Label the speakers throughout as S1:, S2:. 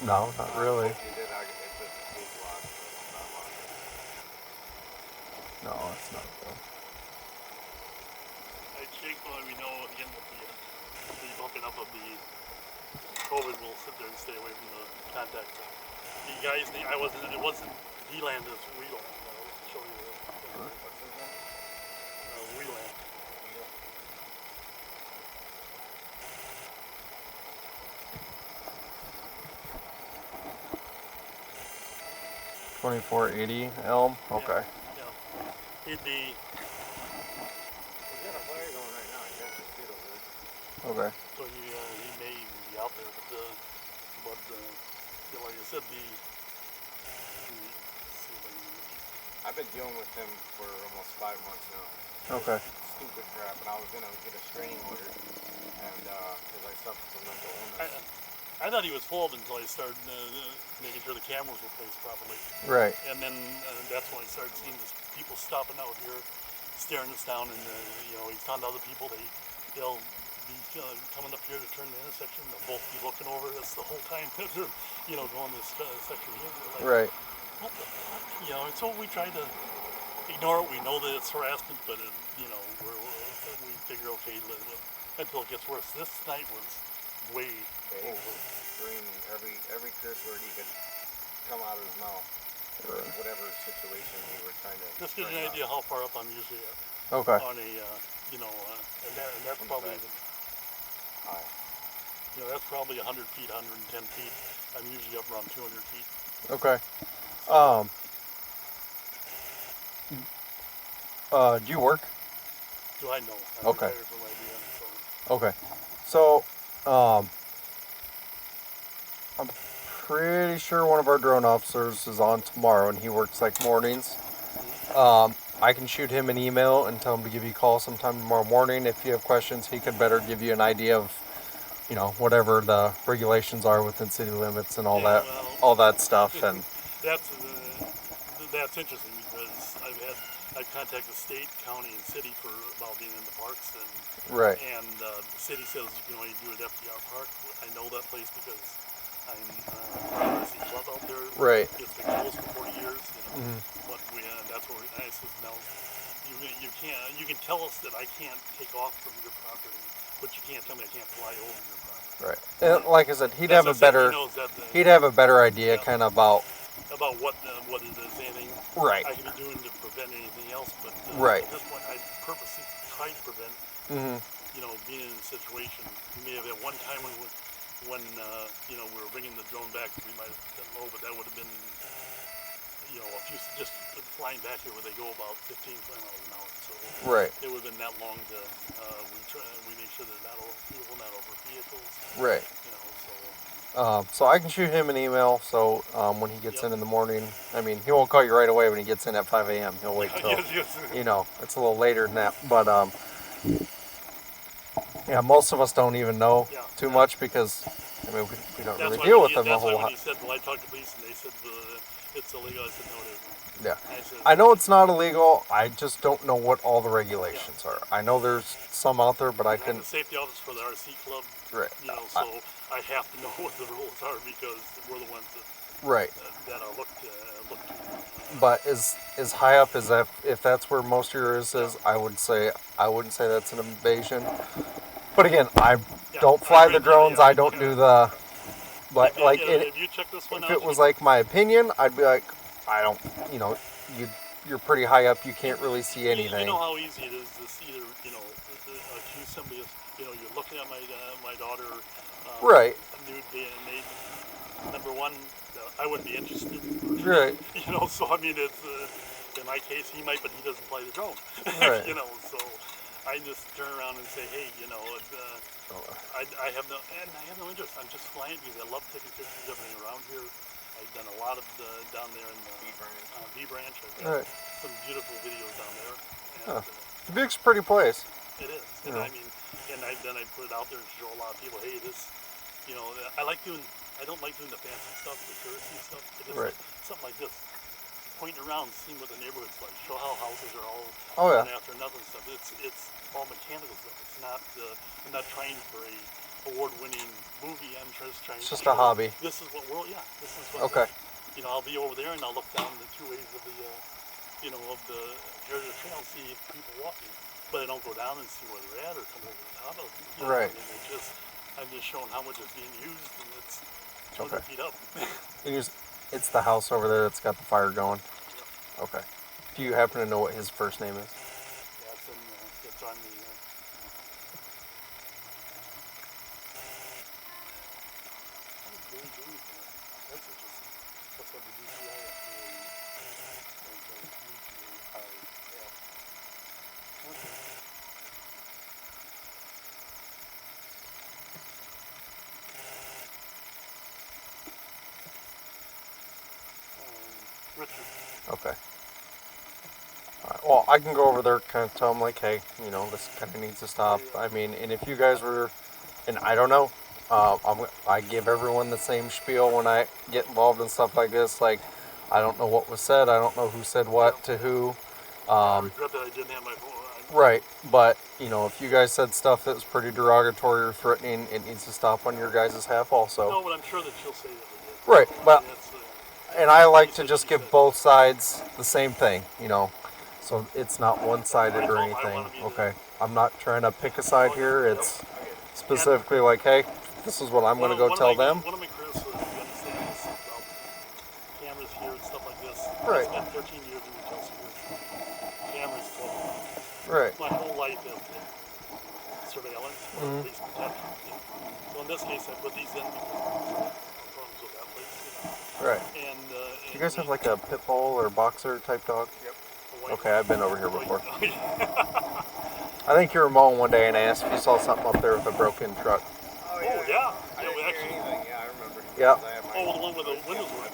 S1: No, not really.
S2: If you did, it's just a case lock, but it's not locking.
S1: No, it's not though.
S3: I Jake will let me know again with the bumping up of the COVID. We'll sit there and stay away from the contact. The guy's name, it wasn't D-Land, it's Wheeland. I'll show you
S2: What's his name?
S3: Wheeland.
S1: 2480 Elm. Okay.
S3: Yeah. He'd be,
S2: He's got a fire going right now. You guys can see it over there.
S1: Okay.
S3: so he may even be out there, but yeah, like I said,
S2: I've been dealing with him for almost 5 months now.
S1: Okay.
S2: Stupid crap, and I was gonna get a restraining order, and because I suffer from mental illness.
S3: I thought he was fooled until I started making sure the cameras were placed properly.
S1: Right.
S3: And then that's when I started seeing this people stopping out here, staring us down, and he's found other people. They'll be coming up here to turn the intersection. They'll both be looking over us the whole time that they're going this section here.
S1: Right.
S3: What the fuck? And so we try to ignore it. We know that it's harassment, but we figure okay until it gets worse. This night was way
S2: He was screaming every curse word he could come out of his mouth. Whatever situation we were trying to.
S3: Just gives you an idea how far up I'm usually at.
S1: Okay.
S3: On a, and that's probably even,
S2: High.
S3: that's probably 100 feet, 110 feet. I'm usually up around 200 feet.
S1: Okay. Do you work?
S3: Do I know? I'm
S1: Okay.
S3: retired from IBM, so.
S1: Okay. So, I'm pretty sure one of our drone officers is on tomorrow, and he works like mornings. I can shoot him an email and tell him to give you a call sometime tomorrow morning. If you have questions, he could better give you an idea of, whatever the regulations are within city limits and all that stuff. And
S3: that's interesting because I've contacted the state, county, and city about being in the parks,
S1: right.
S3: And the city says you can only do it at FDR Park. I know that place because I'm RC Club out there.
S1: Right.
S3: It's been closed for 40 years,
S1: Mm-hmm.
S3: But that's where I said no. You can't. You can tell us that I can't take off from your property, but you can't tell me I can't fly over your property.
S1: Right. And like I said, he'd have a better idea, kind of about
S3: what it is, anything
S1: right.
S3: I can be doing to prevent anything else. But
S1: right.
S3: At this point, I purposely tried to prevent.
S1: Mm-hmm.
S3: Being in a situation. We may have had one time when we were bringing the drone back, we might have been low, but that would have been a few just flying back here where they go about 15 miles an hour. So
S1: right.
S3: It would have been that long to we make sure they're not over people, not over vehicles.
S1: Right.
S3: So.
S1: So I can shoot him an email. So when he gets in the morning, I mean, he won't call you right away when he gets in at 5 a.m. He'll wait till
S3: yes.
S1: it's a little later than that. But yeah, most of us don't even know too much because I mean we don't really deal with them a whole lot.
S3: He said, well, I talked to police and they said it's illegal. I said no, it isn't.
S1: Yeah, I know it's not illegal. I just don't know what all the regulations are. I know there's some out there, but I couldn't.
S3: I'm the safety officer for the RC Club.
S1: Right.
S3: So I have to know what the rules are because we're the ones that
S1: right
S3: that are looked to.
S1: But is high up is that if that's where most of yours is, I wouldn't say that's an invasion. But again, I don't fly the drones. I don't do the. But
S3: if you check this one
S1: if
S3: out,
S1: it was like my opinion, I'd be like, I don't, you're pretty high up. You can't really see anything.
S3: You know how easy it is to see, accuse somebody of, you're looking at my daughter.
S1: Right.
S3: Nude being made. Number one, I wouldn't be interested.
S1: Right.
S3: So I mean, it's in my case he might, but he doesn't fly the drone.
S1: Right.
S3: So I just turn around and say, hey, I have no interest. I'm just flying because I love taking pictures of everything around here. I've done a lot of down there in the B branch. I've got some beautiful videos down there. And,
S1: the Big's a pretty place.
S3: It is, and I mean, I put it out there and show a lot of people, hey, this, I don't like doing the fancy stuff, the touristy stuff. It is like something like this. Pointing around, seeing what the neighborhood's like, show how houses are all one after another and stuff. It's all mechanical stuff. It's not. I'm not trying for a award-winning movie entrance trying
S1: It's
S3: to
S1: just a hobby.
S3: This is what this is what
S1: Okay.
S3: you know, I'll be over there and I'll look down the two ways of the of the Heritage Trail and see people walking, but I don't go down and see where they're at or come over the top of them.
S1: Right.
S3: I mean, I'm just showing how much is being used, and it's 200
S1: Okay.
S3: feet up.
S1: It's the house over there that's got the fire going.
S3: Yep.
S1: Okay. Do you happen to know what his first name is?
S3: Yeah, it's on the. That's interesting. That's what the DCI Richard.
S1: Okay. Well, I can go over there, kind of tell them like, hey, this kind of needs to stop. I mean, and if you guys were, and I don't know, I give everyone the same spiel when I get involved in stuff like this. Like, I don't know what was said. I don't know who said what to who.
S3: I regret that I didn't have my phone.
S1: Right, but if you guys said stuff that was pretty derogatory or threatening, it needs to stop on your guys' half also.
S3: No, but I'm sure that she'll say that we did.
S1: Right, but
S3: That's,
S1: and I like to just give both sides the same thing, so it's not one-sided or anything. Okay, I'm not trying to pick a side here. It's specifically like, hey, this is what I'm going to go tell them.
S3: One of my criticisms, you understand this about cameras here and stuff like this.
S1: Right.
S3: I spent 13 years in retail security. Cameras total.
S1: Right.
S3: My whole life has been surveillance or police protection. So in this case, I put these in because of problems with that place.
S1: Right.
S3: And
S1: Do you guys have like a pit bull or boxer type dog?
S2: Yep.
S1: Okay, I've been over here before. I think you were mowing one day and I asked if you saw something up there with a broken truck.
S2: Oh
S3: yeah.
S2: I didn't hear anything. Yeah, I remember.
S1: Yeah.
S3: The one where the windows were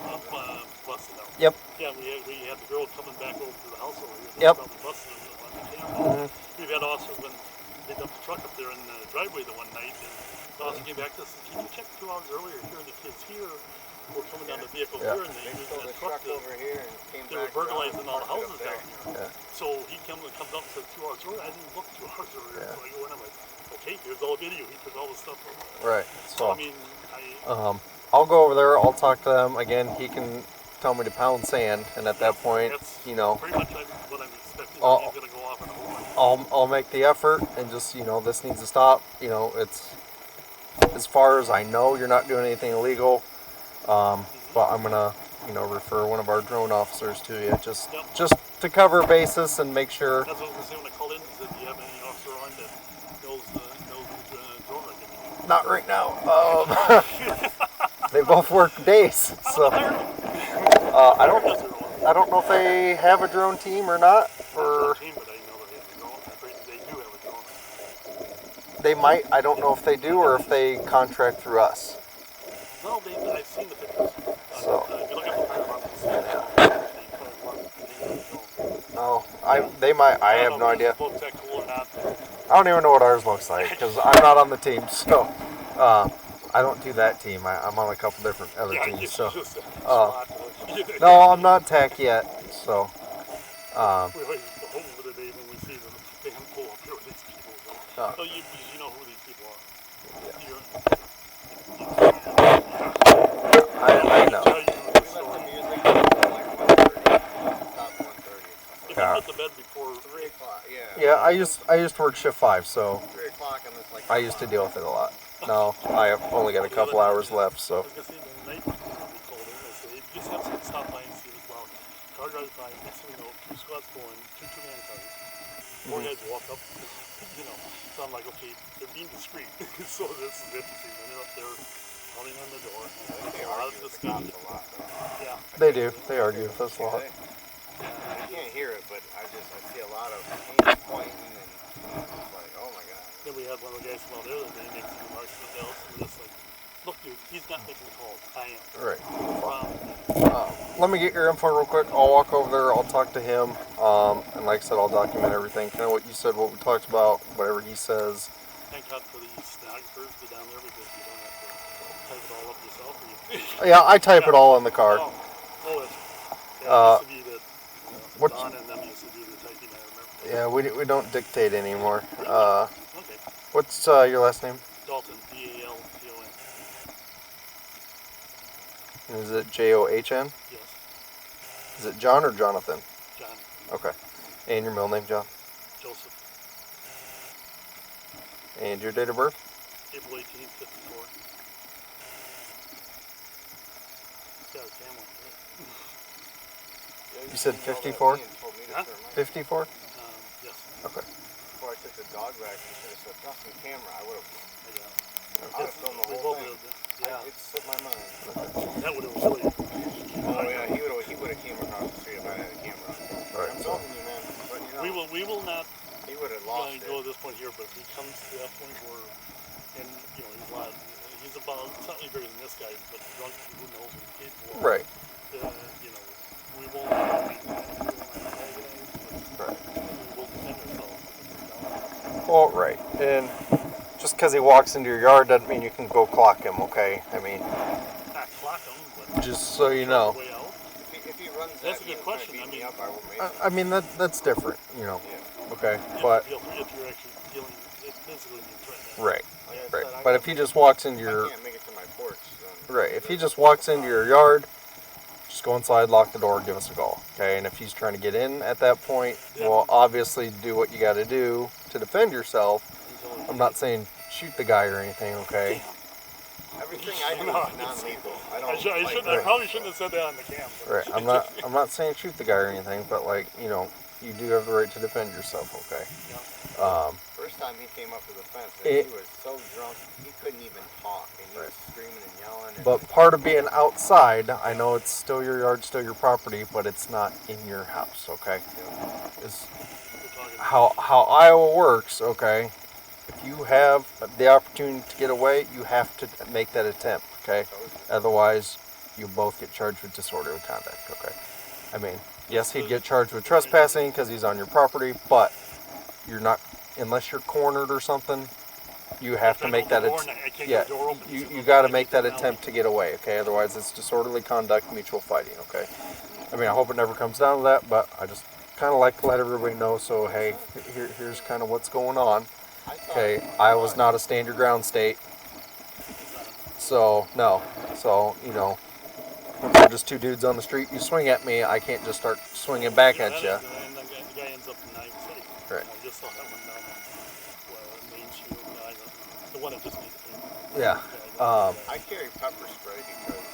S3: busted out.
S1: Yep.
S3: Yeah, we had the girl coming back over to the house over here.
S1: Yep.
S3: Probably busted on the camera. We've had officers when they dumped the truck up there in the driveway the one night, and the officer came back to us and said, "Can you check 2 hours earlier? Here are the kids here. We're coming down the vehicle here, and they used the truck
S2: over here and came
S3: they were
S2: back
S3: burglarizing all the
S2: around and
S3: houses
S2: parked
S3: down
S2: it
S3: here."
S1: Yeah.
S3: So he comes up and said 2 hours earlier. I didn't look 2 hours earlier.
S1: Yeah.
S3: So I go in, I'm like, okay, here's all the video. He took all the stuff from
S1: Right.
S3: So I mean,
S1: I'll go over there. I'll talk to them again. He can tell me to pound sand, and at that point,
S3: that's pretty much what I'm expecting.
S1: I'll-
S3: He's gonna go off and over.
S1: I'll make the effort and just this needs to stop. It's as far as I know, you're not doing anything illegal, but I'm gonna refer one of our drone officers to you just to cover basis and make sure.
S3: That's what I was gonna say when I called in. Is that do you have any officer on that knows the drone regulation?
S1: Not right now. They both work days, so I don't know if they have a drone team or not. Or
S3: Team, but I know they have a drone. They do have a drone.
S1: they might. I don't know if they do or if they contract through us.
S3: No, I've seen the pictures.
S1: So.
S3: If you look at the fire department,
S1: They might. I have no idea.
S3: Cool or not.
S1: I don't even know what ours looks like because I'm not on the team. So I don't do that team. I'm on a couple different other teams. So no, I'm not tech yet. So
S3: we're hoping for the day when we see them. They can pull up here with these people. So you know who these people are.
S1: I know.
S3: If you put the bed before
S2: 3 o'clock,
S1: Yeah, I used to work shift 5, so
S2: 3 o'clock and it's like.
S1: I used to deal with it a lot. Now I have only got a couple hours left, so.
S3: I was going to say, the night before they called in, I said, you just have to stop by and see what's loud. Car drives by, next thing you know, 2 squads going, 2 two-man cars. 4 guys walk up, so I'm like, okay, they're being discreet. So this is interesting. And they're up there pounding on the door.
S2: They argue with the cops a lot, though.
S3: Yeah.
S1: They do. They argue with us a lot.
S2: I can't hear it, but I see a lot of hands pointing and it's like, oh my god.
S3: Then we had one of the guys from out there that they make some remarks to the else, and we're just like, look, dude, he's not making calls. I am.
S1: Right.
S3: Wow.
S1: Let me get your info real quick. I'll walk over there. I'll talk to him. And like I said, I'll document everything. Kind of what you said, what we talked about, whatever he says.
S3: Thank God for these stenographers to down there because you don't have to type it all up yourself.
S1: Yeah, I type it all in the car.
S3: Oh, that's it used to be that Don and them used to do the typing, I remember.
S1: Yeah, we don't dictate anymore.
S3: Okay.
S1: What's your last name?
S3: Dalton, D-A-L
S1: Is it John?
S3: Yes.
S1: Is it John or Jonathan?
S3: John.
S1: Okay. And your middle name, John?
S3: Joseph.
S1: And your date of birth?
S3: April 18th, 54. Got a camera, right?
S1: You said 54?
S3: Huh?
S1: 54?
S3: Yes.
S1: Okay.
S2: Before I took the dog back, he should have said, "Nothing camera." I would have filmed the
S3: We
S2: whole
S3: both
S2: thing.
S3: did. Yeah.
S2: It slipped my mind.
S3: That would have really.
S2: Oh yeah, he would have came across the street if I had a camera.
S1: Right.
S2: I'm filming you, man. But you know,
S3: We will not
S2: he would have lost it.
S3: go to this point here, but if he comes to that point where, and he's about slightly bigger than this guy, but drunk, who knows what he's capable of.
S1: Right.
S3: We won't antagonize,
S1: Right.
S3: but we will defend ourselves.
S1: Well, right. And just because he walks into your yard doesn't mean you can go clock him, okay? I mean,
S3: Not clock him, but
S1: just so you know.
S3: way out.
S2: If he runs
S3: That's
S2: at
S3: a
S2: me
S3: good
S2: and tries
S3: question.
S2: to beat
S3: I
S2: me
S3: mean-
S2: up, I will make it.
S1: I mean, that's different, you know.
S2: Yeah.
S1: Okay.
S3: If
S1: But,
S3: you're actually dealing physically being threatened.
S1: right.
S2: Like I
S1: Right.
S2: said, I
S1: But if he just walks into
S2: if I
S1: your,
S2: can't make it to my porch, then
S1: right, if he just walks into your yard, just go inside, lock the door, give us a call, okay? And if he's trying to get in at that point, well, obviously do what you got to do to defend yourself. I'm not saying shoot the guy or anything, okay?
S2: everything I do
S3: No,
S2: is non-lethal. I
S3: I,
S2: don't.
S3: should, I,
S2: like,
S3: should, I probably shouldn't have said that on the cam. But
S1: Right. I'm not saying shoot the guy or anything, but like, you know, you do have the right to defend yourself, okay?
S3: Yeah.
S2: First time he came up to the fence, and
S1: It-
S2: he was so drunk he couldn't even talk, and he was screaming and yelling. And
S1: But part of being outside, I know it's still your yard, still your property, but it's not in your house, okay? Is
S3: We're talking
S1: how Iowa works, okay? If you have the opportunity to get away, you have to make that attempt, okay? Otherwise, you both get charged with disorderly conduct, okay? I mean, yes, he'd get charged with trespassing because he's on your property, but you're not, unless you're cornered or something, you have to make that attempt. Yeah, you got to make that attempt to get away, okay? Otherwise, it's disorderly conduct, mutual fighting, okay? I mean, I hope it never comes down to that, but I just kind of like to let everybody know. So, hey, here's kind of what's going on. Okay, Iowa's not a stand your ground state. So, no. So, you know, when we're just two dudes on the street, you swing at me, I can't just start swinging back at you.
S3: And the guy ends up in Iowa City.
S1: Right.
S3: I just saw that one down on Main Street. The one that just made the paper.
S1: Yeah.
S2: I carry pepper spray because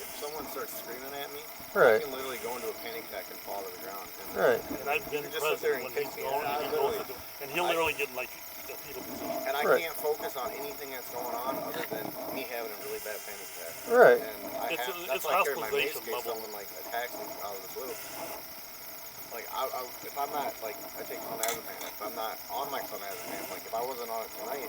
S2: if someone starts screaming at me,
S1: Right.
S2: I can literally go into a panic attack and fall to the ground. And,
S1: Right.
S3: And I've been
S2: You just sit there
S3: present
S2: and
S3: when he's
S2: take me
S3: going,
S2: out,
S3: and he
S2: literally.
S3: goes into, and he'll literally get in like a fetal position.
S2: And I
S1: Right.
S2: can't focus on anything that's going on other than me having a really bad panic attack.
S1: Right.
S2: And
S3: It's
S2: that's why I carry my mace
S3: hospitalization
S2: in case
S3: level.
S2: someone like attacks me out of the blue. Like if I'm not like I take clonazepam. If I'm not on my clonazepam, like if I wasn't on it tonight,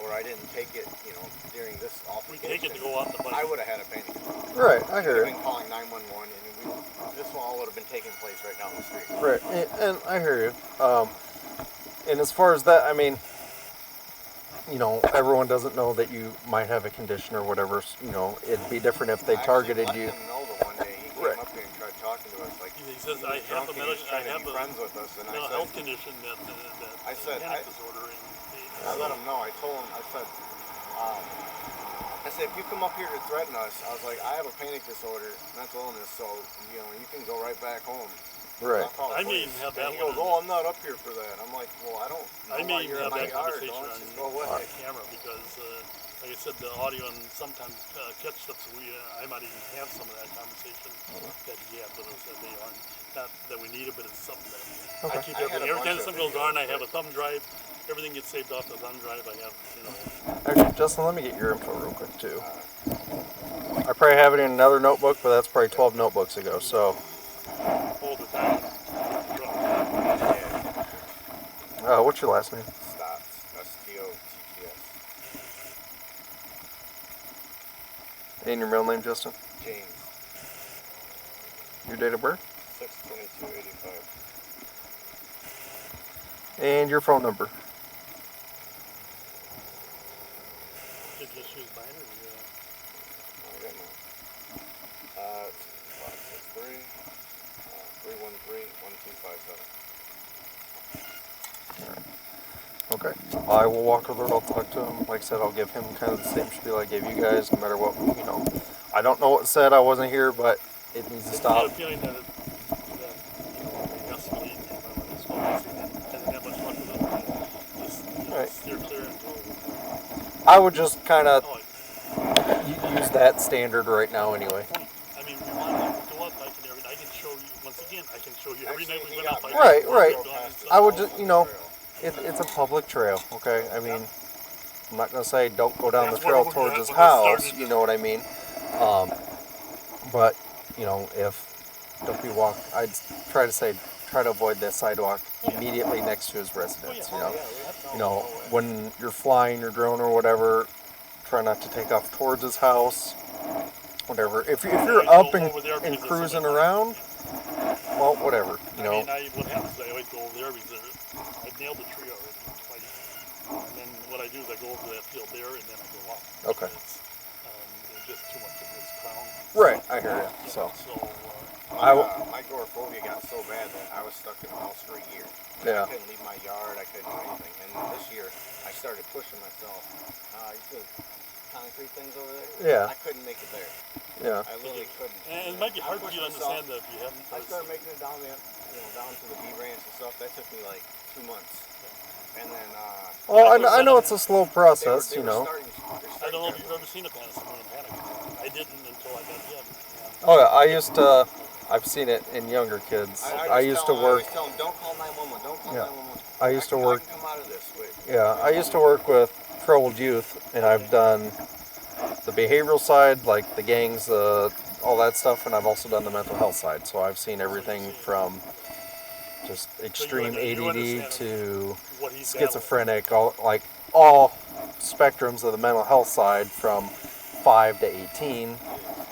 S2: or I didn't take it, you know, during this
S3: We take it
S2: altercation,
S3: to go out in the bike.
S2: I would have had a panic attack.
S1: Right, I
S2: I've
S1: hear
S2: been
S1: it.
S2: calling 911, and this all would have been taking place right down the street.
S1: Right, and I hear you. And as far as that, I mean, you know, everyone doesn't know that you might have a condition or whatever. You know, it'd be different if they
S2: I
S1: targeted
S2: actually
S1: you.
S2: let him know the one day he came
S1: Right.
S2: up here and tried talking to us. Like
S3: He says,
S2: he
S3: I
S2: was
S3: have
S2: drunk
S3: a
S2: and he was
S3: medical, I
S2: trying to
S3: have
S2: be
S3: a
S2: friends with us, and I
S3: mental
S2: said,
S3: health condition that
S2: I said,
S3: panic
S2: I-
S3: disorder. And
S2: I let him know. I told him, I said, if you come up here to threaten us, I was like, I have a panic disorder, mental illness, so you know you can go right back home.
S1: Right.
S2: I'll call the
S3: I may
S2: police."
S3: have
S2: And
S3: that
S2: he
S3: one
S2: goes,
S3: on
S2: "Oh, I'm not up here for that." I'm like, "Well, I don't know
S3: I
S2: why
S3: may
S2: you're in
S3: have
S2: my
S3: that
S2: yard.
S3: conversation
S2: Don't
S3: on
S2: just go away."
S3: camera because, like I said, the audio and sometimes catch ups. I might even have some of that conversation that he had with us that they aren't not that we need it, but it's something that I keep
S2: I had
S3: everything.
S2: a
S3: Every time
S2: bunch of
S3: something goes on, I
S2: videos,
S3: have a thumb drive. Everything gets saved off the thumb drive. I have,
S1: Actually, Justin, let me get your info real quick too. I probably have it in another notebook, but that's probably 12 notebooks ago. So,
S3: all the time.
S1: what's your last name?
S2: Stotts, S-T-O-T-T-S.
S1: And your middle name, Justin?
S2: James,
S1: Your date of birth?
S2: 6/22/85.
S1: And your phone number?
S3: Did you just use mine or?
S2: I got mine. It's 563 313-1257.
S1: Okay. I will walk over. I'll talk to him. Like I said, I'll give him kind of the same spiel I gave you guys. No matter what, you know, I don't know what it said. I wasn't here, but it needs to
S3: I had
S1: stop.
S3: a feeling that they escalate and when it's supposed to see that hasn't had much luck with it. Just
S1: Right.
S3: steer clear and go.
S1: I would just kind of
S3: Oh,
S1: use that standard right now anyway.
S3: I mean, we want to go up. I can show you once again. I can show you every
S2: Actually,
S3: night we
S2: he
S3: went
S2: got
S3: up. I
S1: Right,
S3: can
S1: right.
S3: go down and
S1: I would
S3: stuff.
S1: just, you know, it's a public trail, okay? I mean, I'm not going to say don't go down the
S3: That's one
S1: trail
S3: of them,
S1: towards
S3: yeah,
S1: his
S3: when I
S1: house,
S3: started.
S1: you know what I mean? But, you know, don't be I'd try to avoid that sidewalk immediately next to his residence, you know? You know, when you're flying your drone or whatever, try not to take off towards his house, whatever. If you're up and cruising around, well, whatever, you know.
S3: I mean, what happens is I always go over there because I nailed the tree already twice. And then what I do is I go over to that field there and then I go up.
S1: Okay.
S3: There's just too much of this crown.
S1: Right, I hear you. So,
S2: my agoraphobia got so bad that I was stuck in the house for a year.
S1: Yeah.
S2: I couldn't leave my yard. I couldn't do anything. And this year, I started pushing myself. You see the concrete things over there?
S1: Yeah.
S2: I couldn't make it there.
S1: Yeah.
S2: I literally couldn't.
S3: And it might be hard for you to understand that if you haven't.
S2: I started making it down there, down to the bee ranch and stuff. That took me like 2 months. And then,
S1: well, I know it's a slow process,
S2: they
S1: you
S2: were
S1: know.
S3: I don't know if you've ever seen a Panasonic panic. I didn't until I met him.
S1: Oh yeah, I've seen it in younger kids. I used to work.
S2: I tell them, don't call 911. Don't call 911.
S1: I used to work.
S2: I can come out of this. Wait.
S1: Yeah, I used to work with troubled youth, and I've done the behavioral side, like the gangs, all that stuff, and I've also done the mental health side. So I've seen everything from just extreme ADD to
S3: What he's
S1: schizophrenic, all spectrums of the mental health side from 5 to 18,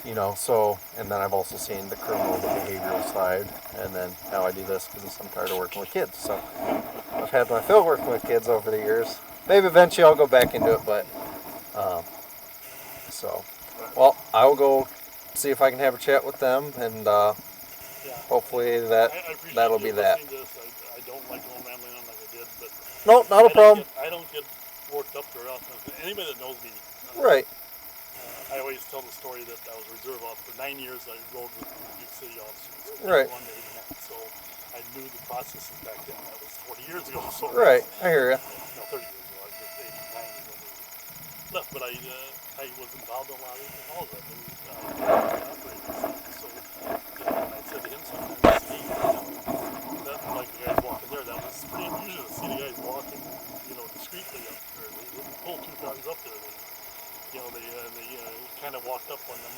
S1: you know. So, and then I've also seen the criminal, the behavioral side, and then now I do this because I'm tired of working with kids. So I've had my fill working with kids over the years. Maybe eventually I'll go back into it, but well, I will go see if I can have a chat with them, and hopefully that'll be that.
S3: I don't like going rambling on like I did, but
S1: No, not a problem.
S3: I don't get worked up very often. Anybody that knows me,
S1: Right.
S3: I always tell the story that I was a reserve officer. For 9 years, I rode with the big city officers.
S1: Right.
S3: 81 to 89. So I knew the processes back then. That was 40 years ago. So
S1: Right, I hear you.
S3: No, 30 years ago. I was just 89 when I left, but I was involved in a lot of all of it. And so I said to him sometimes, hey, that like the guys walking there, that was pretty unusual to see the guys walking, discreetly up there. They didn't pull 2 cars up there. They kind of walked up on them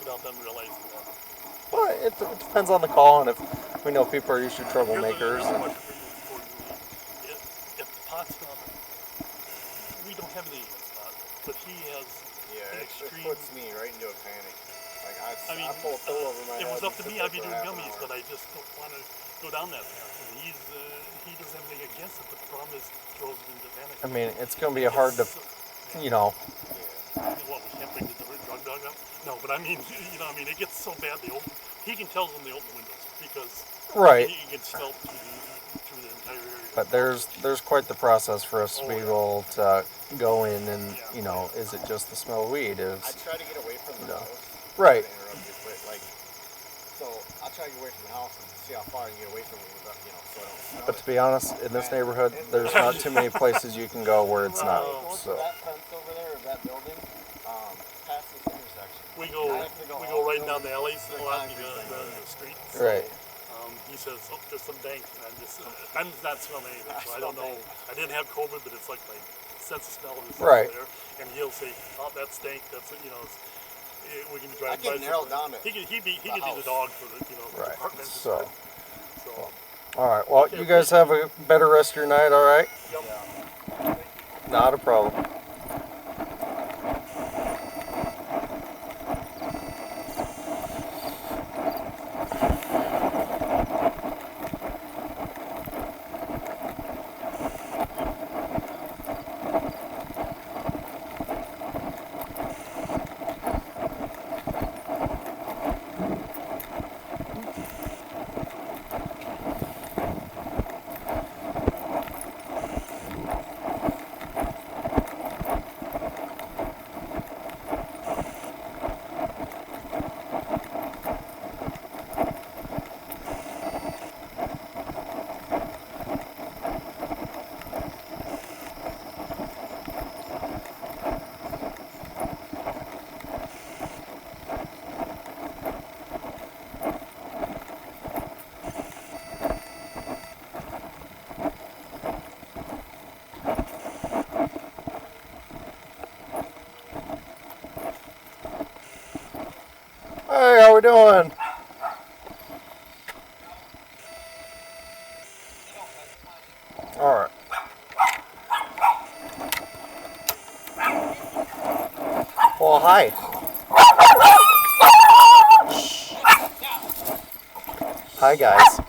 S3: without them realizing that.
S1: Well, it depends on the call, and if we know people are usually troublemakers.
S3: If the pot's not, we don't have any spot, but he has extreme.
S2: It puts me right into a panic. Like
S3: I
S2: pull a pillow over my head.
S3: It was up to me, I'd be doing gummies, but I just don't want to go down that path. And he doesn't have anything against it, but the problem is it throws him into panic.
S1: I mean, it's going to be hard to, you know.
S3: What, we can't bring the drug dog up? No, but I mean, it gets so bad, he can tell them they open windows, because
S1: Right.
S3: he can smell through the entire area.
S1: But there's quite the process for us to be able to go in and, is it just the smell of weed?
S2: I try to get away from the house.
S1: Right.
S2: So I'll try to get away from the house and see how far I can get away from it without, so I don't smell
S1: But to be honest, in this neighborhood, there's not too many places you can go where it's not. So.
S2: That fence over there, or that building, past this intersection.
S3: We go right down the alleys a lot, the streets.
S1: Right.
S3: He says, oh, there's some dank. I'm not smelling anything, so I don't know. I didn't have COVID, but it's like my sense of smell is
S1: right
S3: there. And he'll say, oh, that's dank. That's, we can drive
S2: by. I can narrow down it.
S3: He could be the dog for the,
S1: right.
S3: department.
S1: So. All right. Well, you guys have a better rest of your night. All right.
S3: Yep.
S1: Yeah. Not a problem. doing? All right. Well, hi. Hi, guys.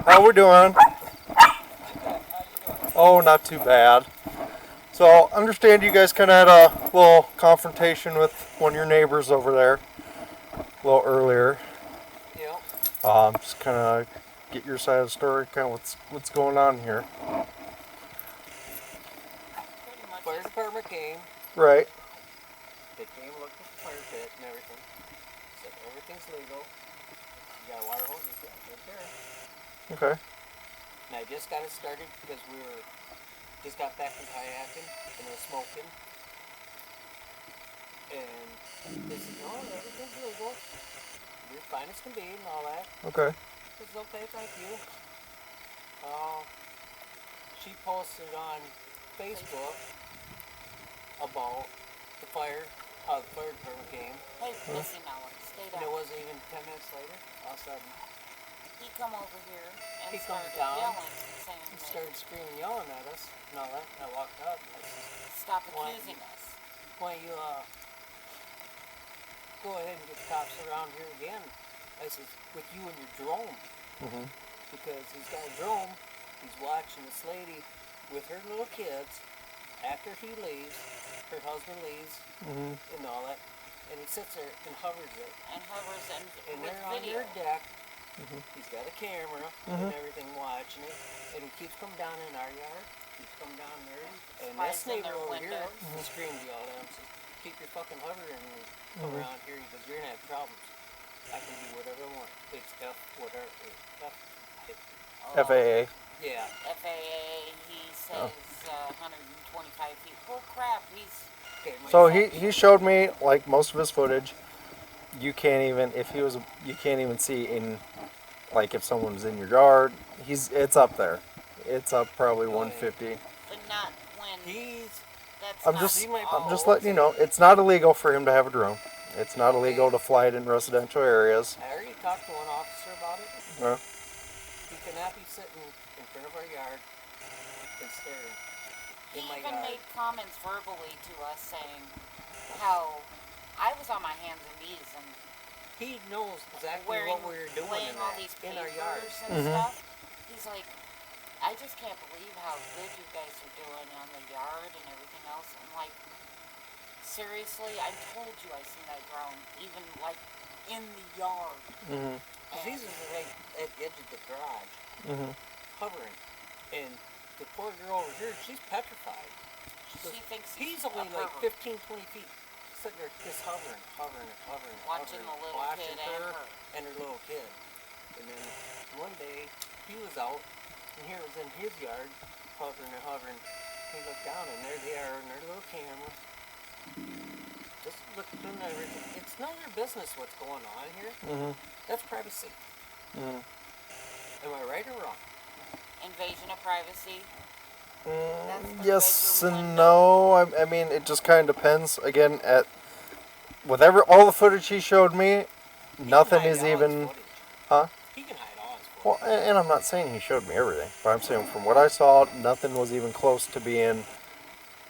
S1: How we doing? Oh, not too bad. So, understand you guys kind of had a little confrontation with one of your neighbors over there a little earlier.
S2: Yep.
S1: Just kind of get your side of the story, kind of what's going on here.
S2: Fire department came.
S1: Right.
S2: They came, looked at the fire pit and everything. Said everything's legal. You got a water hose? Yeah, right there.
S1: Okay.
S2: And I just got it started because we just got back from kayaking and we were smoking. And they said, no, everything's legal. You're fine as can be and all that.
S1: Okay.
S2: I said, okay, thank you. She posted on Facebook about the fire, how the fire department came.
S4: Hey, Missy Melon, stay
S2: And it
S4: down.
S2: wasn't even 10 minutes later, all of a sudden,
S4: He come over here and
S2: He comes
S4: started
S2: down,
S4: yelling, saying
S2: he
S4: that,
S2: started screaming, yelling at us and all that. And I walked up and I said,
S4: stop
S2: Why-
S4: accusing us.
S2: why don't you go ahead and get the cops around here again? I says, with you and your drone.
S1: Mhm.
S2: Because he's got a drone, he's watching this lady with her little kids after he leaves, her husband leaves,
S1: Mhm.
S2: and all that. And he sits there and hovers it.
S4: And hovers and
S2: And
S4: with
S2: they're on
S4: video.
S2: their deck.
S1: Mhm.
S2: He's got a camera
S1: Mhm.
S2: and everything watching it. And he keeps coming down in our yard. He's come down there. And
S4: Spies
S2: this
S4: in
S2: neighbor
S4: their
S2: over here
S4: windows.
S2: screams all at him. Says, keep your fucking hovering and come
S1: Mhm.
S2: around here because you're going to have problems. I can do whatever I want. It's F whatever.
S4: Oh,
S1: FAA.
S2: Yeah.
S4: FAA, he
S1: Oh.
S4: says 125 feet. Oh crap, he's
S2: Okay,
S1: So he showed me like most of his footage. You can't even you can't even see in like if someone's in your yard. It's up there. It's up probably
S2: Oh, yeah.
S1: 150.
S4: but not when
S2: He's
S4: that's
S1: I'm
S4: not
S1: just
S2: See my
S4: all.
S1: I'm just letting you know it's not illegal for him to have a drone. It's not illegal
S2: Okay.
S1: to fly it in residential areas.
S2: I already talked to one officer about it.
S1: No.
S2: He cannot be sitting in front of our yard and staring
S4: He
S2: in my
S4: even
S2: yard.
S4: made comments verbally to us saying how I was on my hands and knees and
S2: He knows exactly
S4: wearing,
S2: what we were doing
S4: laying all these
S2: in our yard.
S4: papers and
S1: Mhm.
S4: stuff. He's like, I just can't believe how good you guys are doing on the yard and everything else. I'm like, seriously, I told you I seen that drone, even like in the yard.
S1: Mhm.
S2: Because he's just right at the edge of the garage,
S1: Mhm.
S2: hovering. And the poor girl over here, she's petrified. She
S4: She thinks
S2: he's
S4: a
S2: only like
S4: pervert.
S2: 15, 20 feet. Sitting there just hovering,
S4: Watching the little
S2: watching
S4: kid and
S2: her
S4: her.
S2: and her little kid. And then one day he was out and here was in his yard, hovering. He looked down and there they are in their little camera. Just looking at everything. It's none of your business what's going on here.
S1: Mhm.
S2: That's privacy.
S1: Mhm.
S2: Am I right or wrong?
S4: Invasion of privacy. That's their
S1: Yes
S4: bedroom
S1: and
S4: window.
S1: no. I mean, it just kind of depends. Again, at all the footage he showed me, nothing
S2: He can
S1: is
S2: hide all his
S1: even.
S2: footage.
S1: Huh?
S2: He can hide all his
S1: Well,
S2: footage.
S1: and I'm not saying he showed me everything, but I'm saying from what I saw, nothing was even close to being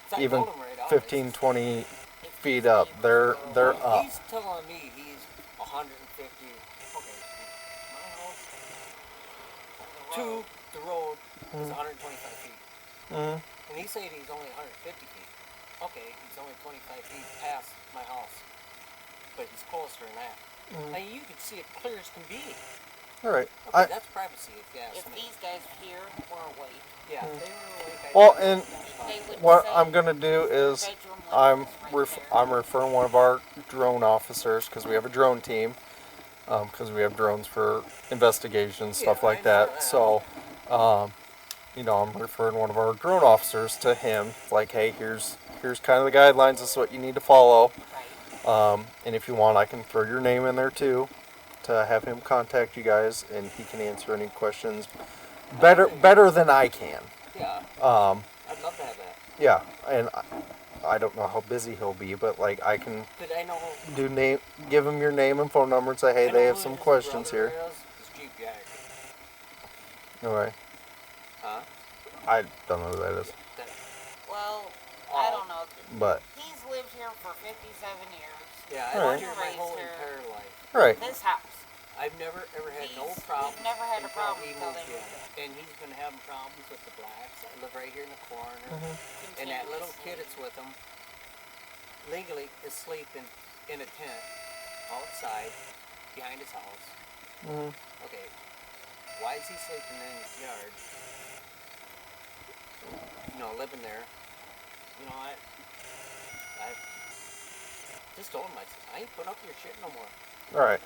S2: So I
S1: even
S2: told him right out.
S1: 15, 20
S4: If
S1: feet
S4: he's
S1: up.
S4: able
S1: They're
S4: to-
S1: they're
S2: Well,
S1: up.
S2: he's telling me he's 150. Okay, my house to the road is 125 feet.
S1: Mhm.
S2: And he said he's only 150 feet. Okay, he's only 25 feet past my house. But he's closer than that. I mean, you can see it clear as can be.
S1: All right.
S2: Okay, that's privacy if you ask
S4: If
S2: me.
S4: these guys here were awake,
S2: Yeah, if they were awake, I'd
S1: Well,
S2: tell
S1: and
S2: them to
S4: they
S2: stop.
S4: would
S1: what
S4: say
S1: I'm gonna do
S4: their
S1: is
S4: bedroom
S1: I'm
S4: window is right there.
S1: I'm referring one of our drone officers because we have a drone team. Because we have drones for investigations, stuff
S2: Yeah,
S1: like
S2: I
S1: that.
S2: know that.
S1: So, I'm referring one of our drone officers to him. Like, hey, here's kind of the guidelines. This is what you need to follow.
S4: Right.
S1: And if you want, I can throw your name in there too, to have him contact you guys, and he can answer any questions better than I can.
S2: Yeah,
S1: Um,
S2: I'd love to have that.
S1: yeah, and I don't know how busy he'll be, but like I can
S5: But I know.
S1: give him your name and phone number and say, hey,
S5: I
S1: they
S5: know
S1: have
S5: who
S1: some
S5: his
S1: questions
S5: brother
S1: here.
S5: is Jeep Jagger.
S1: All right.
S5: Huh?
S1: I don't know who that is,
S5: That,
S4: Well, I don't know.
S1: but
S4: He's lived here for 57 years.
S5: yeah,
S1: All
S5: I've
S1: right.
S5: lived here my
S4: Raised
S5: whole
S4: her.
S5: entire life.
S1: right.
S4: This house.
S5: I've never ever had no
S4: We've
S5: problems.
S4: never had a
S5: until
S4: problem
S5: he
S4: until
S5: moved
S4: they
S5: in.
S4: moved
S5: And he's been having problems with the blacks. I live right here in the corner.
S1: Mm-hmm.
S5: And that little kid
S4: Continuously.
S5: that's with him legally is sleeping in a tent outside behind his house.
S1: Mm-hmm.
S5: Okay, why is he sleeping in his yard? You know, living there. You know, I just told him, I said, I ain't putting up your shit no more.
S1: All right.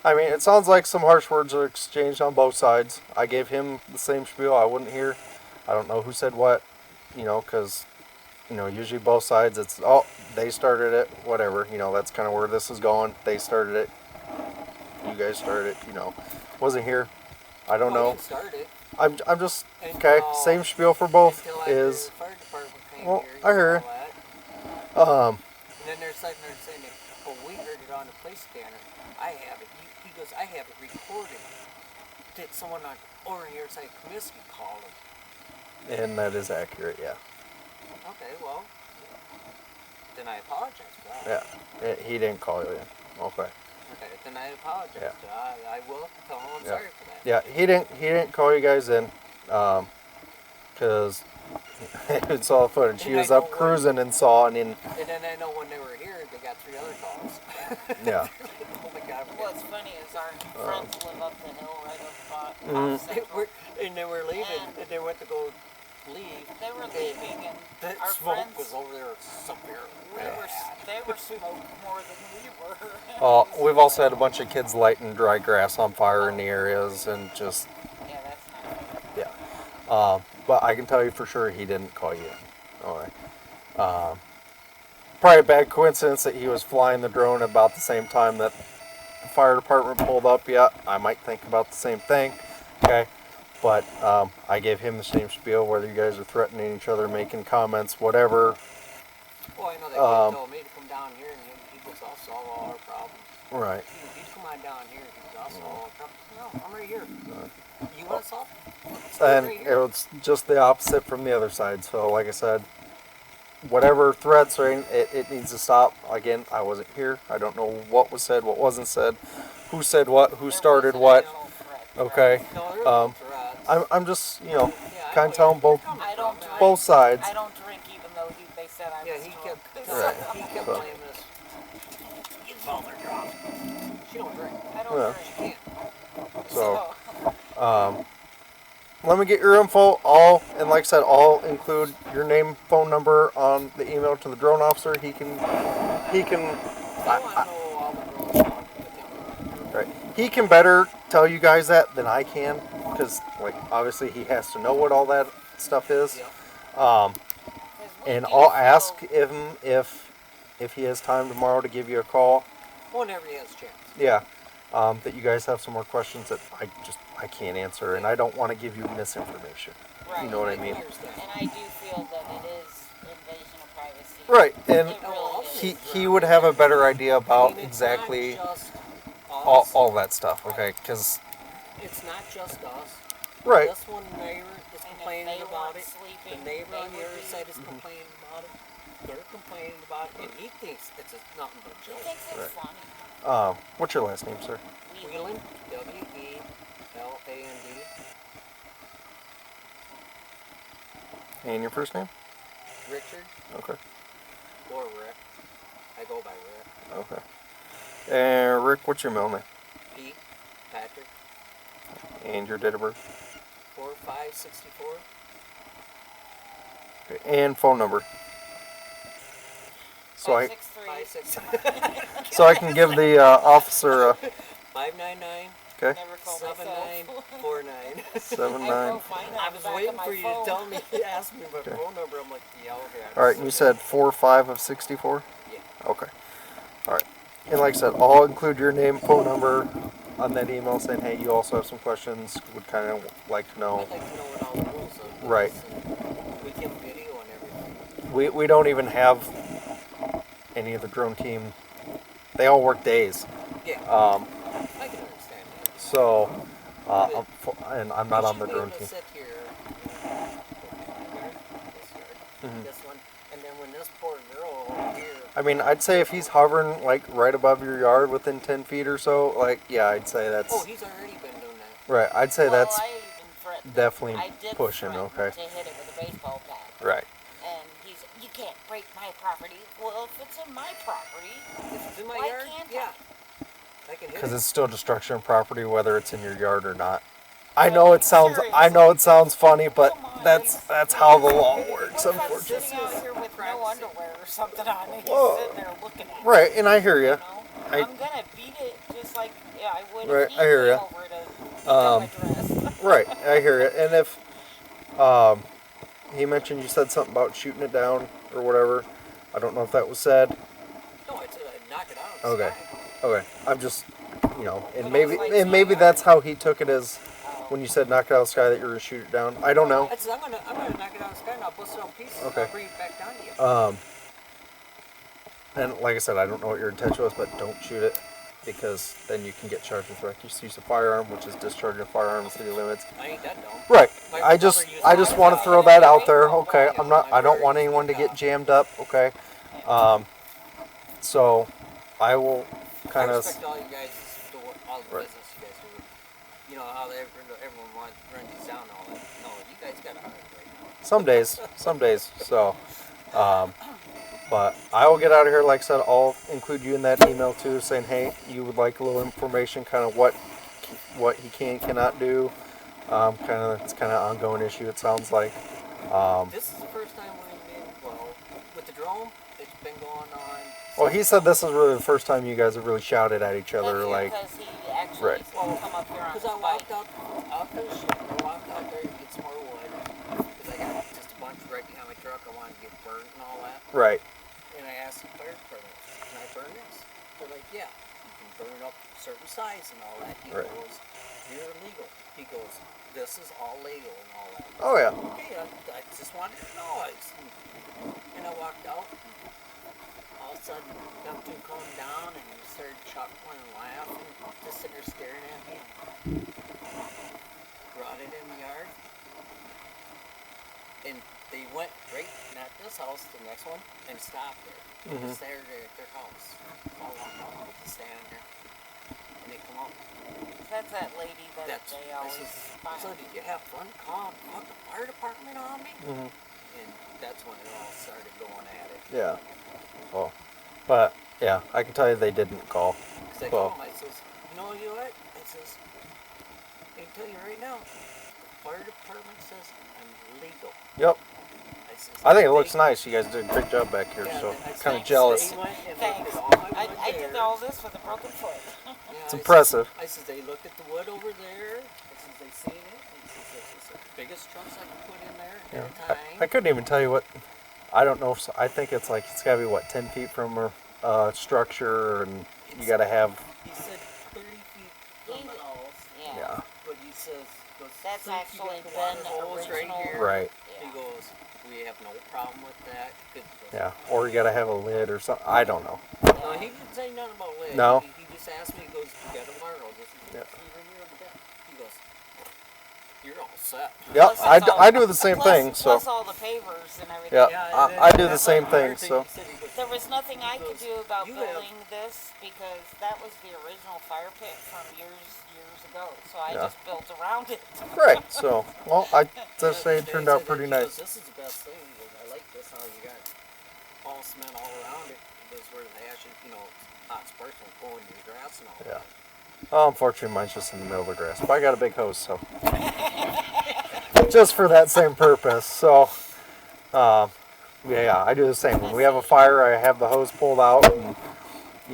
S1: I mean, it sounds like some harsh words are exchanged on both sides. I gave him the same spiel. I wouldn't hear. I don't know who said what, because, usually both sides, it's, oh, they started it, whatever. That's kind of where this is going. They started it. You guys started it, Wasn't here. I don't
S5: Well,
S1: know.
S5: you started
S1: I'm just,
S5: until,
S1: okay, same spiel for both
S5: until after
S1: is,
S5: the fire department came
S1: well,
S5: here.
S1: I hear
S5: and all that.
S1: um,
S5: And then they're sitting there saying, oh, we heard it on the police scanner. I have it. He goes, I have it recorded. That someone over here inside Comiskey called him.
S1: and that is accurate, yeah.
S5: Okay, well, then I apologize for that.
S1: Yeah, he didn't call you in. Okay.
S5: Okay, then I apologize.
S1: Yeah.
S5: I will tell him I'm
S1: Yeah.
S5: sorry for that.
S1: Yeah, he didn't call you guys in, because it's all footage. He
S5: And I
S1: was
S5: know
S1: up
S5: when-
S1: cruising and saw, and
S5: And then I know when they were here, they got 3 other calls.
S1: yeah.
S5: Oh my God.
S4: What's funny is our friends live up the hill right off
S1: Mhm.
S5: They
S4: Central.
S5: were, and they were leaving,
S4: And-
S5: and they went to go leave.
S4: They were
S5: and
S4: leaving, and
S5: The
S4: our
S5: smoke
S4: friends,
S5: was over there somewhere.
S4: they were smoked more than we were.
S1: We've also had a bunch of kids lighting dry grass on fire in the areas, and just
S4: Yeah, that's not good.
S1: yeah. But I can tell you for sure he didn't call you in. All right. Probably a bad coincidence that he was flying the drone about the same time that the fire department pulled up. Yeah, I might think about the same thing. Okay. But I gave him the same spiel, whether you guys are threatening each other, making comments, whatever.
S5: Well, I know that kid told me to come down here, and he goes, I'll solve all our problems.
S1: Right.
S5: You come on down here, he goes, I'll solve all our problems. No, I'm right here. You want to solve?
S1: And
S5: Right
S1: it
S5: here.
S1: was just the opposite from the other side. So, like I said, whatever threats or it needs to stop. Again, I wasn't here. I don't know what was said, what wasn't said, who said what, who started what. Okay.
S5: No, there
S1: Um,
S5: was no threats.
S1: I'm just,
S5: Yeah, I
S1: kind
S5: know
S1: of telling
S5: you're
S1: both
S5: coming
S4: I
S5: from,
S4: don't
S5: and
S4: drink.
S1: both sides.
S4: I don't drink even though they said I
S5: Yeah,
S4: was
S5: he
S4: drunk.
S5: kept,
S1: Right.
S5: he kept
S1: So-
S5: blaming us. You called her drunk. She don't drink.
S4: I don't
S1: Yeah.
S4: drink.
S5: Can't.
S1: So, let me get your info. And like I said, I'll include your name, phone number on the email to the drone officer. He can,
S5: I want to know all the girls with him.
S1: right. He can better tell you guys that than I can, because like obviously he has to know what all that stuff is.
S5: Yeah.
S1: And I'll ask him if he has time tomorrow to give you a call.
S5: Whenever he has a chance.
S1: Yeah. That you guys have some more questions that I can't answer, and I don't want to give you misinformation.
S4: Right.
S1: You know what I mean?
S5: understand.
S4: And I do feel that it is invasion of privacy.
S1: Right. And
S4: It really is.
S1: he would have a better idea
S5: I
S1: about
S5: mean, it's
S1: exactly
S5: not just us.
S1: all that stuff. Okay, because
S5: It's not just us.
S1: right.
S5: This one neighbor is
S4: And if
S5: complaining
S4: they
S5: about
S4: weren't
S5: it.
S4: sleeping,
S5: The neighbor
S4: they
S5: on the
S4: would
S5: other
S4: be-
S5: side is complaining about it. They're complaining about it, and he thinks it's nothing but a
S4: He
S5: joke.
S4: thinks it's
S1: Right.
S4: funny.
S1: What's your last name, sir?
S5: Wheeland, W-E-L-A-N-D.
S1: And your first name?
S5: Richard
S1: Okay.
S5: or Rick. I go by Rick.
S1: Okay. And Rick, what's your middle name?
S5: Pete, Patrick,
S1: And your date of birth?
S5: 4564.
S1: Okay. And phone number. So I
S4: 563.
S1: so I can give the officer
S5: 599
S1: okay.
S4: Never call
S5: 7949.
S1: 79.
S4: I wrote mine
S5: I
S4: on
S5: was
S4: the back
S5: waiting
S4: of my
S5: for you
S4: phone.
S5: to tell me. He asked me my
S1: Okay.
S5: phone number. I'm like, yeah, okay.
S1: All right, and you said 45 of 64.
S5: Yeah.
S1: Okay. All right. And like I said, I'll include your name, phone number on that email saying, hey, you also have some questions. Would kind of like to know.
S5: I'd like to know what all the rules are.
S1: Right.
S5: We can video and everything.
S1: we don't even have any of the drone team. They all work days.
S5: Yeah,
S1: Um,
S5: I can understand that.
S1: so, and I'm not
S5: You
S1: on the
S5: should be
S1: drone
S5: able to
S1: team.
S5: sit here, this yard,
S1: Mhm.
S5: this one, and then when this poor girl over here.
S1: I mean, I'd say if he's hovering like right above your yard within 10 feet or so, like, yeah, I'd say that's
S5: Oh, he's already been doing that.
S1: right. I'd say
S4: Well,
S1: that's
S4: I even threatened.
S1: definitely
S4: I did
S1: pushing.
S4: threaten
S1: Okay,
S4: to hit it with a baseball bat.
S1: right.
S4: And he's, you can't break my property. Well, if it's in my property,
S5: If it's in my
S4: why
S5: yard,
S4: can't
S5: yeah. I can hit
S1: Because
S5: it.
S1: it's still destruction of property, whether it's in your yard or not. I
S4: But
S1: know it sounds. I know it sounds funny, but
S4: Come on,
S1: that's how the law
S4: What
S1: works,
S4: if I'm
S1: unfortunately.
S4: sitting out here with no
S5: Privacy.
S4: underwear or something on and he's
S1: Well,
S4: sitting there looking at me?
S1: Right, and I hear
S4: You
S1: you.
S4: know?
S1: I-
S4: I'm gonna beat it just like I would
S1: Right,
S4: if he
S1: I hear
S4: came
S1: ya.
S4: over to pick
S1: Um,
S4: up my dress.
S1: Right, I hear you. And if he mentioned you said something about shooting it down or whatever, I don't know if that was said.
S5: No, it's knock it out.
S1: Okay.
S5: It's
S1: Okay, I'm just, and
S4: But
S1: maybe
S4: it's like
S1: and maybe
S4: my
S1: that's
S4: yard.
S1: how he took it as when you said knock it out of the sky that you're gonna shoot it down. I don't know.
S5: I said, I'm gonna knock it out of the sky and I'll bust it all pieces
S1: Okay.
S5: and I'll bring it back down to you.
S1: And like I said, I don't know what your intention was, but don't shoot it because then you can get charged with reckless use of firearm, which is discharging a firearm in city limits.
S5: I ain't that dumb.
S1: Right.
S5: My
S1: I just
S5: brother used
S1: I
S5: to
S1: just
S5: do
S1: want to
S5: that.
S1: throw that out there.
S4: Oh,
S1: Okay.
S4: yeah,
S1: I don't want anyone to get jammed up. Okay. So I will
S5: I
S1: kind of.
S5: respect all you guys, all the
S1: Right.
S5: business you guys do. You know how everyone wants to run these down and all that. No, you guys got a heart right now.
S1: Some days. So, but I will get out of here. Like I said, I'll include you in that email too, saying, hey, you would like a little information, kind of what he cannot do. It's kind of ongoing issue. It sounds like.
S5: This is the first time we've been, well, with the drone, it's been going on.
S1: Well, he said this is really the first time you guys have really shouted at each other,
S4: That's
S1: like.
S4: because he actually
S1: Right.
S4: will come up here on his
S5: Because I
S4: bike.
S5: walked out the shed, I walked out there to get some more wood. Because I got just a bunch right behind my truck. I wanted to get burned and all that.
S1: Right.
S5: And I asked the fire department, can I burn this? They're like, yeah, you can burn up a certain size and all that. He
S1: Right.
S5: goes, you're illegal. He goes, this is all legal and all that.
S1: Oh yeah.
S5: Okay, I just wanted to know. And I walked out. All of a sudden, them two come down and started chuckling and laughing, just sitting there staring at me. Brought it in the yard. And they went right, not this house, the next one, and stopped there.
S1: Mhm.
S5: Stared at their house. I walked out, stand there. And they come up.
S4: That's that lady that
S5: That's,
S4: they
S5: I
S4: always
S5: said,
S4: find.
S5: so did you have fun? Call the fire department on me?
S1: Mhm.
S5: And that's when it all started going at it.
S1: Yeah. Oh. But yeah, I can tell you they didn't call.
S5: Because I
S1: Well.
S5: told him, I says, you know what? I says, I can tell you right now, the fire department says I'm legal.
S1: Yep.
S5: says,
S1: I think it looks nice. You guys did a great job back here,
S5: Yeah,
S1: so
S5: and I
S1: kind of
S5: said,
S1: jealous.
S5: they went and
S4: Thanks.
S5: looked at all my wood
S4: I did
S5: there.
S4: all this with a broken foot.
S5: Yeah,
S1: It's
S5: I
S1: impressive.
S5: Said, I says, they looked at the wood over there. I says, they seen it. I says, this is the biggest trunks I can put in there
S1: Yeah.
S5: at a time.
S1: I couldn't even tell you what. I don't know if I think it's like it's got to be what 10 feet from a structure, and you got to have.
S5: He said 30 feet from the house.
S4: Yeah.
S1: Yeah.
S5: But he says,
S4: That's
S5: since you
S4: actually
S5: got the
S4: been
S5: water hose right
S4: original.
S5: here,
S1: Right.
S4: Yeah.
S5: he goes, we have no problem with that. 'Cause
S1: Yeah. Or you got to have a lid or something. I don't know.
S5: No, he didn't say nothing about lid.
S1: No.
S5: He just asked me, he goes, you got a wire hose. This is
S1: Yeah.
S5: over here on the deck. He goes, you're all set.
S1: Yeah,
S4: Plus it's all-
S1: I do the same
S4: plus,
S1: thing. So
S4: Plus all the pavers and everything.
S1: Yeah.
S5: and then
S1: I do the
S5: that's
S1: same
S5: like
S1: thing,
S5: another
S1: so-
S5: he said, he goes,
S4: There was nothing I
S5: He
S4: could
S5: goes,
S4: do about
S5: "You have-"
S4: building this because that was the original fire pit from years ago. So I
S1: Yeah.
S4: just built around it.
S1: right. So well, I just say it
S5: They
S1: turned
S5: said
S1: out
S5: that
S1: pretty
S5: he goes,
S1: nice.
S5: this is the best thing. He goes, I like this how you got all cement all around it. He goes, where the ash, hot sparks won't go into your grass and all
S1: Yeah.
S5: that.
S1: Oh, unfortunately, mine's just in the middle of the grass. But I got a big hose, so just for that same purpose. So, yeah, I do the same. When we have a fire, I have the hose pulled out, and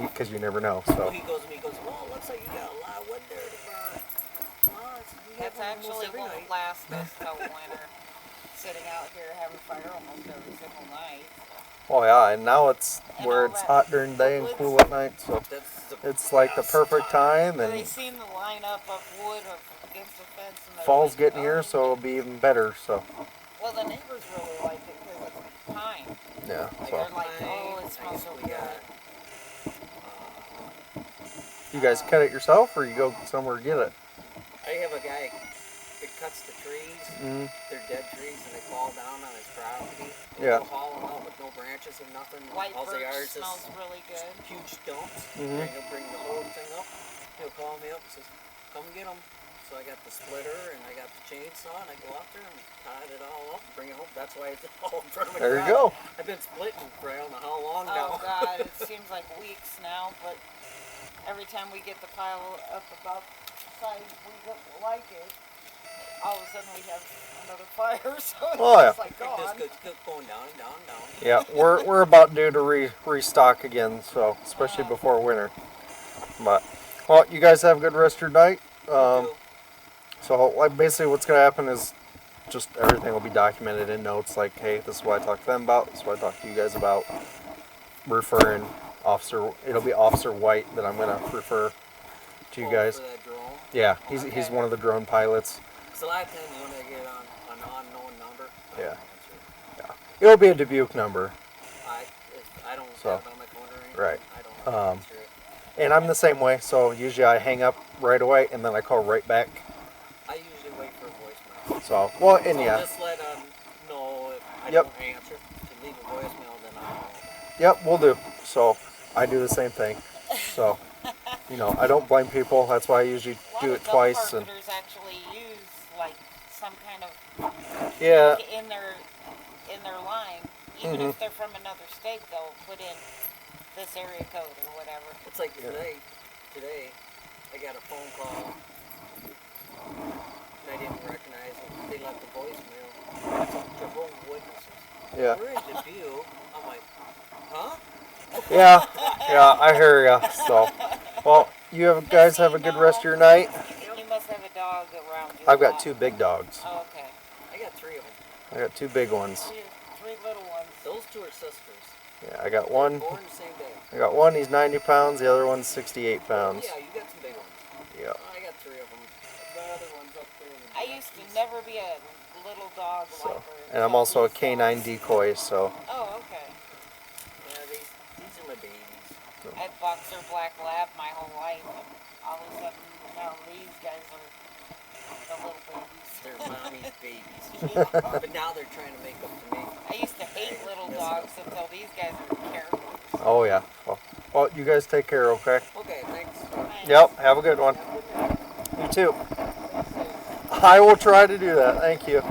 S1: because you never know.
S5: So
S1: So,
S5: he goes, well, it looks like you got a lot of wood there to burn. Well, I said, we have
S4: That's
S5: one almost
S4: actually
S5: every
S4: won't
S5: night.
S4: last us till winter. Sitting out here having fire almost every single night.
S1: oh yeah, and now it's
S4: And
S1: where
S4: all
S1: it's
S4: that
S1: hot during the day and
S4: wood's-
S1: cool at night. So
S5: That's the
S1: it's like the
S5: best
S1: perfect time,
S4: They
S1: and
S4: seen the lineup of wood up against the fence. And they're
S1: fall's
S4: like,
S1: getting
S4: "Oh,
S1: here, so it'll be even better. So,
S4: Well, the neighbors really like it because it's pine.
S1: Yeah.
S5: I
S1: So
S4: They're
S5: got
S4: like,
S5: mine.
S4: oh, it
S5: I
S4: smells
S5: guess
S4: so
S5: we
S4: good.
S5: got.
S1: you guys cut it yourself, or you go somewhere to get it?
S5: I have a guy that cuts the trees.
S1: Mm.
S5: They're dead trees and they fall down on his property.
S1: Yeah.
S5: He'll haul them out with no branches and nothing.
S4: White
S5: All they are
S4: birch
S5: is just
S4: smells really good.
S5: huge stumps.
S1: Mhm.
S5: And he'll bring the whole thing up. He'll call me up and says, "Come get them." So I got the splitter and I got the chainsaw and I go out there and tie it all up, bring it home. That's why it's all in front of my
S1: There you
S5: garage.
S1: go.
S5: I've been splitting for I don't know how long
S4: Oh
S5: now.
S4: God, it seems like weeks now, but every time we get the pile up about the size we like it, all of a sudden we have another fire, so it's
S1: Oh, yeah.
S4: just like
S5: It just
S4: gone.
S5: goes going down and down and down.
S1: Yeah, we're about due to restock again, so especially before winter. But well, you guys have a good rest of your night.
S5: You do.
S1: So like basically what's gonna happen is just everything will be documented in notes. Like, hey, this is what I talked to them about. This is what I talked to you guys about. Referring Officer, it'll be Officer White that I'm gonna refer to you guys.
S5: For that drone.
S1: Yeah, he's
S4: Okay.
S1: one of the drone pilots.
S5: So a lot of times when I get on an unknown number, I
S1: Yeah.
S5: don't answer it.
S1: It'll be a Dubuque number,
S5: I don't
S1: So,
S5: have it on my phone or anything.
S1: right.
S5: I don't answer it.
S1: and I'm the same way. So usually I hang up right away and then I call right back.
S5: I usually wait for a voicemail.
S1: So well, and
S5: So
S1: yeah,
S5: just let know if I
S1: Yep.
S5: don't answer. If you leave a voicemail, then I'll call.
S1: yep, we'll do. So I do the same thing. So I don't blame people. That's why I usually
S4: A lot
S1: do
S4: of
S1: it
S4: dog
S1: twice. And
S4: marketers actually use like some kind of
S1: yeah,
S4: in their line, even if they're from another state, they'll put in this area code or whatever.
S5: It's like
S1: Yeah.
S5: today, I got a phone call. And I didn't recognize it. They left a voicemail. It's Jehovah's Witnesses.
S1: yeah,
S5: We're in Dubuque. I'm like, huh?
S1: yeah, yeah. I hear ya. So well, guys have a good rest of your night.
S4: You must have a dog around you.
S1: I've
S4: a
S1: got
S4: lot.
S1: 2 big dogs.
S4: Oh, okay.
S5: I got 3 of them.
S1: I got 2 big ones.
S4: Three little ones.
S5: Those 2 are sisters.
S1: Yeah, I got one.
S5: Born the same day.
S1: I got one. He's 90 pounds. The other one's 68 pounds.
S5: Yeah, you got some big ones.
S1: Yeah.
S5: I got 3 of them. The other one's up there. In the
S4: I used to never be a little dog
S1: So,
S4: liker.
S1: and I'm
S4: so
S1: also a
S4: these
S1: canine
S4: dogs-
S1: decoy. So
S4: Oh, okay.
S5: Yeah, these are my babies.
S4: I had boxer black lab my whole life, and all of a sudden now these guys are the little babies.
S5: They're mommy's babies. But now they're trying to make up to me.
S4: I used to hate little dogs until these guys are characters.
S1: oh yeah. Well, you guys take care. Okay.
S5: Okay, thanks.
S4: Thanks.
S1: Yep. Have a good one.
S5: Have a good night.
S1: You too. I will try to do that. Thank you.